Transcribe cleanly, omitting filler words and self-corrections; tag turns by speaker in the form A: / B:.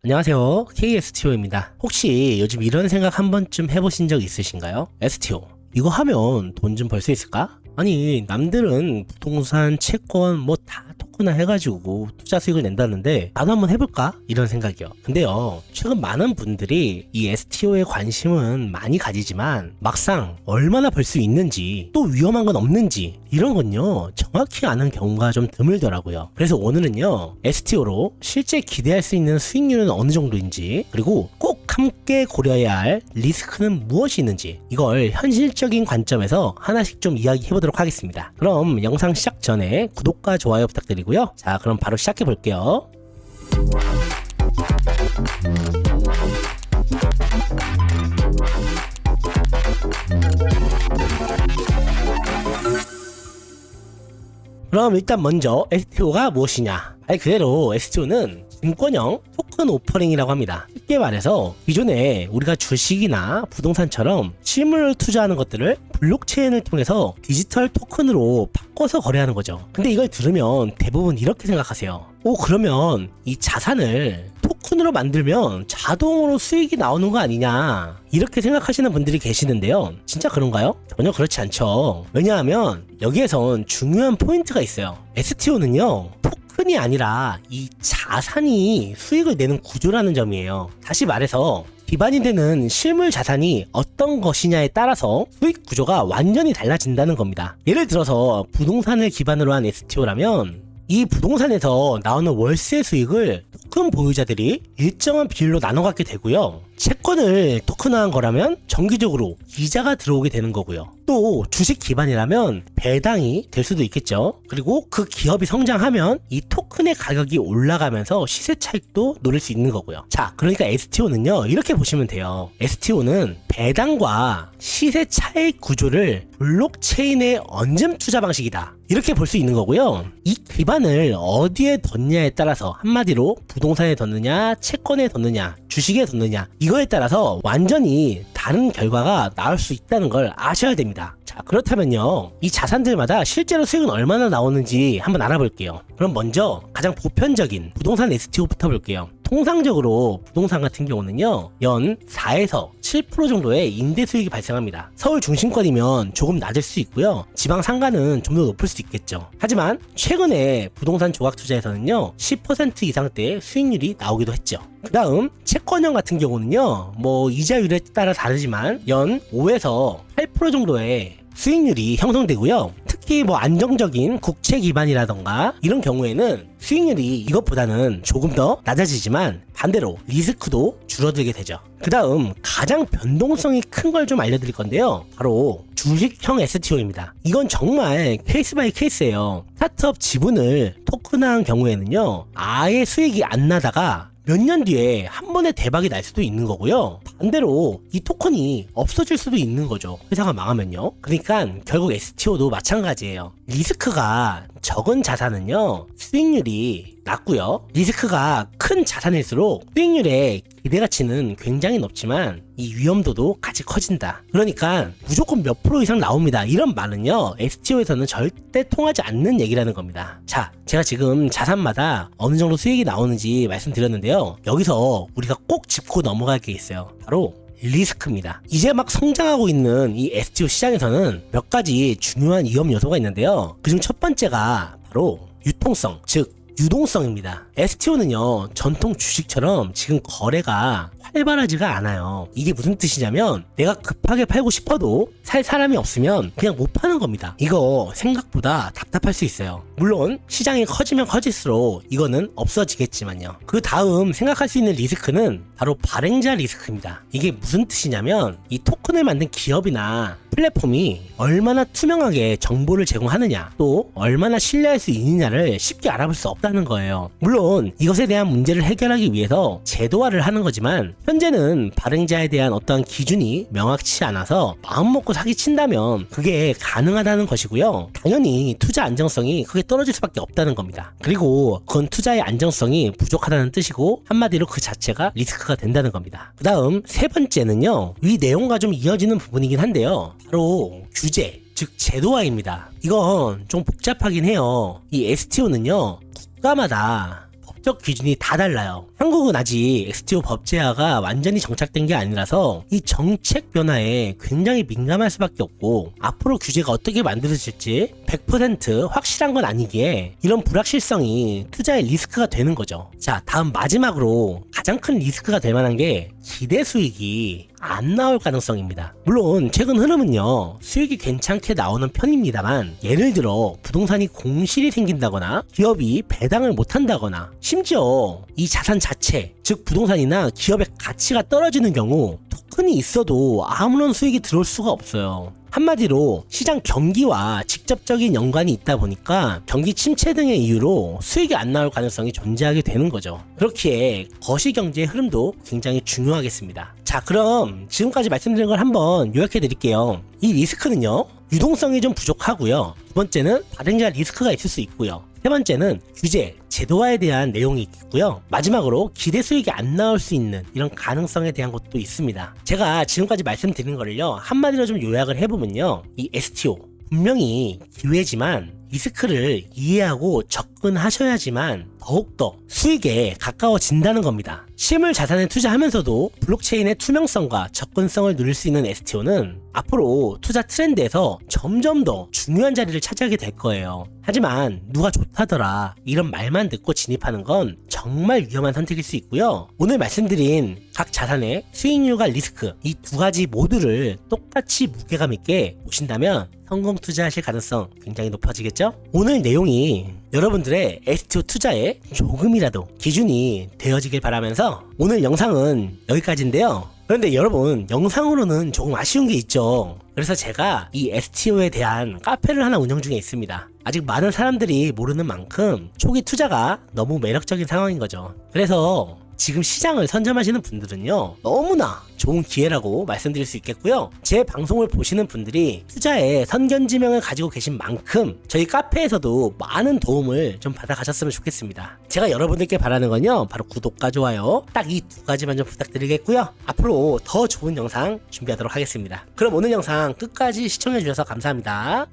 A: 안녕하세요. KSTO입니다. 혹시 요즘 이런 생각 한 번쯤 해보신 적 있으신가요? STO, 이거 하면 돈 좀 벌 수 있을까? 아니, 남들은 부동산, 채권 뭐 다 토크나 해가지고 투자 수익을 낸다는데 나도 한번 해볼까? 이런 생각이요. 근데요, 최근 많은 분들이 이 STO에 관심은 많이 가지지만 막상 얼마나 벌 수 있는지, 또 위험한 건 없는지 이런 건요 정확히 아는 경우가 좀 드물더라고요. 그래서 오늘은요, STO로 실제 기대할 수 있는 수익률은 어느 정도인지, 그리고 꼭 함께 고려해야 할 리스크는 무엇이 있는지, 이걸 현실적인 관점에서 하나씩 좀 이야기해보도록 하겠습니다. 그럼 영상 시작 전에 구독과 좋아요 부탁드리고요. 자, 그럼 바로 시작해 볼게요. 그럼 일단 먼저 STO가 무엇이냐? 말 그대로 STO는 증권형 토큰 오퍼링이라고 합니다. 쉽게 말해서 기존에 우리가 주식이나 부동산처럼 실물을 투자하는 것들을 블록체인을 통해서 디지털 토큰으로 바꿔서 거래하는 거죠. 근데 이걸 들으면 대부분 이렇게 생각하세요. 그러면 이 자산을 토큰으로 만들면 자동으로 수익이 나오는 거 아니냐, 이렇게 생각하시는 분들이 계시는데요. 진짜 그런가요? 전혀 그렇지 않죠. 왜냐하면 여기에선 중요한 포인트가 있어요. STO는요 토큰이 아니라 이 자산이 수익을 내는 구조라는 점이에요. 다시 말해서 기반이 되는 실물 자산이 어떤 것이냐에 따라서 수익 구조가 완전히 달라진다는 겁니다. 예를 들어서 부동산을 기반으로 한 STO라면 이 부동산에서 나오는 월세 수익을 토큰 보유자들이 일정한 비율로 나눠 갖게 되고요. 채권을 토큰화한 거라면 정기적으로 이자가 들어오게 되는 거고요. 또 주식 기반이라면 배당이 될 수도 있겠죠. 그리고 그 기업이 성장하면 이 토큰의 가격이 올라가면서 시세 차익도 노릴 수 있는 거고요. 자, 그러니까 STO는요 이렇게 보시면 돼요. STO는 배당과 시세 차익 구조를 블록체인에 얹은 투자 방식이다, 이렇게 볼 수 있는 거고요. 이 기반을 어디에 뒀냐에 따라서, 한마디로 부동산에 뒀느냐, 채권에 뒀느냐, 주식에 뒀느냐, 이거에 따라서 완전히 다른 결과가 나올 수 있다는 걸 아셔야 됩니다. 자, 그렇다면요, 이 자산들마다 실제로 수익은 얼마나 나오는지 한번 알아볼게요. 그럼 먼저 가장 보편적인 부동산 STO부터 볼게요. 통상적으로 부동산 같은 경우는요 연 4에서 7% 정도의 임대 수익이 발생합니다. 서울 중심권이면 조금 낮을 수 있고요, 지방 상가는 좀 더 높을 수 있겠죠. 하지만 최근에 부동산 조각 투자에서는요 10% 이상대의 수익률이 나오기도 했죠. 그 다음 채권형 같은 경우는요 뭐 이자율에 따라 다르지만 연 5에서 8% 정도의 수익률이 형성되고요. 특히 뭐 안정적인 국채 기반이라던가 이런 경우에는 수익률이 이것보다는 조금 더 낮아지지만 반대로 리스크도 줄어들게 되죠. 그 다음 가장 변동성이 큰 걸 좀 알려드릴 건데요, 바로 주식형 STO입니다. 이건 정말 케이스 바이 케이스예요. 스타트업 지분을 토큰화한 경우에는요 아예 수익이 안 나다가 몇 년 뒤에 한 번에 대박이 날 수도 있는 거고요. 반대로 이 토큰이 없어질 수도 있는 거죠, 회사가 망하면요. 그러니까 결국 STO도 마찬가지예요. 리스크가 적은 자산은요 수익률이 낮고요, 리스크가 큰 자산일수록 수익률의 기대가치는 굉장히 높지만 이 위험도도 같이 커진다. 그러니까 무조건 몇 프로 이상 나옵니다, 이런 말은요 STO에서는 절대 통하지 않는 얘기라는 겁니다. 자, 제가 지금 자산마다 어느 정도 수익이 나오는지 말씀드렸는데요, 여기서 우리가 꼭 짚고 넘어갈 게 있어요. 바로 리스크입니다. 이제 막 성장하고 있는 이 STO 시장에서는 몇 가지 중요한 위험 요소가 있는데요, 그중 첫 번째가 바로 유통성, 즉 유동성입니다. STO는요 전통 주식처럼 지금 거래가 활발하지가 않아요. 이게 무슨 뜻이냐면 내가 급하게 팔고 싶어도 살 사람이 없으면 그냥 못 파는 겁니다. 이거 생각보다 답답할 수 있어요. 물론 시장이 커지면 커질수록 이거는 없어지겠지만요. 그 다음 생각할 수 있는 리스크는 바로 발행자 리스크입니다. 이게 무슨 뜻이냐면 이 토큰을 만든 기업이나 플랫폼이 얼마나 투명하게 정보를 제공하느냐, 또 얼마나 신뢰할 수 있느냐를 쉽게 알아볼 수 없다는 거예요. 물론 이것에 대한 문제를 해결하기 위해서 제도화를 하는 거지만 현재는 발행자에 대한 어떠한 기준이 명확치 않아서 마음먹고 사기친다면 그게 가능하다는 것이고요. 당연히 투자 안정성이 크게 떨어질 수밖에 없다는 겁니다. 그리고 그건 투자의 안정성이 부족하다는 뜻이고 한마디로 그 자체가 리스크가 된다는 겁니다. 그 다음 세 번째는요, 이 내용과 좀 이어지는 부분이긴 한데요, 바로 규제, 즉 제도화입니다. 이건 좀 복잡하긴 해요. 이 STO는요 국가마다 법적 기준이 다 달라요. 한국은 아직 STO 법제화가 완전히 정착된 게 아니라서 이 정책 변화에 굉장히 민감할 수밖에 없고, 앞으로 규제가 어떻게 만들어질지 100% 확실한 건 아니기에 이런 불확실성이 투자의 리스크가 되는 거죠. 자, 다음 마지막으로 가장 큰 리스크가 될 만한 게 기대 수익이 안 나올 가능성입니다. 물론 최근 흐름은요, 수익이 괜찮게 나오는 편입니다만, 예를 들어 부동산이 공실이 생긴다거나 기업이 배당을 못한다거나, 심지어 이 자산 자체, 즉 부동산이나 기업의 가치가 떨어지는 경우 토큰이 있어도 아무런 수익이 들어올 수가 없어요. 한마디로 시장 경기와 직접적인 연관이 있다 보니까 경기 침체 등의 이유로 수익이 안 나올 가능성이 존재하게 되는 거죠. 그렇기에 거시경제의 흐름도 굉장히 중요하겠습니다. 자, 그럼 지금까지 말씀드린 걸 한번 요약해 드릴게요. 이 리스크는요, 유동성이 좀 부족하고요. 두 번째는 발행자 리스크가 있을 수 있고요. 세 번째는 규제, 제도화에 대한 내용이 있고요. 마지막으로 기대 수익이 안 나올 수 있는 이런 가능성에 대한 것도 있습니다. 제가 지금까지 말씀드린 거를요, 한마디로 좀 요약을 해보면요, 이 STO 분명히 기회지만 리스크를 이해하고 접근하셔야지만 더욱더 수익에 가까워진다는 겁니다. 실물 자산에 투자하면서도 블록체인의 투명성과 접근성을 누릴 수 있는 STO는 앞으로 투자 트렌드에서 점점 더 중요한 자리를 차지하게 될 거예요. 하지만 누가 좋다더라 이런 말만 듣고 진입하는 건 정말 위험한 선택일 수 있고요. 오늘 말씀드린 각 자산의 수익률과 리스크, 이 두 가지 모두를 똑같이 무게감 있게 보신다면 성공 투자하실 가능성 굉장히 높아지겠죠? 오늘 내용이 여러분들의 STO 투자에 조금이라도 기준이 되어지길 바라면서 오늘 영상은 여기까지인데요. 그런데 여러분, 영상으로는 조금 아쉬운 게 있죠. 그래서 제가 이 STO에 대한 카페를 하나 운영 중에 있습니다. 아직 많은 사람들이 모르는 만큼 초기 투자가 너무 매력적인 상황인 거죠. 그래서 지금 시장을 선점하시는 분들은요, 너무나 좋은 기회라고 말씀드릴 수 있겠고요. 제 방송을 보시는 분들이 투자에 선견지명을 가지고 계신 만큼 저희 카페에서도 많은 도움을 좀 받아가셨으면 좋겠습니다. 제가 여러분들께 바라는 건요, 바로 구독과 좋아요, 딱 이 두 가지만 좀 부탁드리겠고요. 앞으로 더 좋은 영상 준비하도록 하겠습니다. 그럼 오늘 영상 끝까지 시청해주셔서 감사합니다.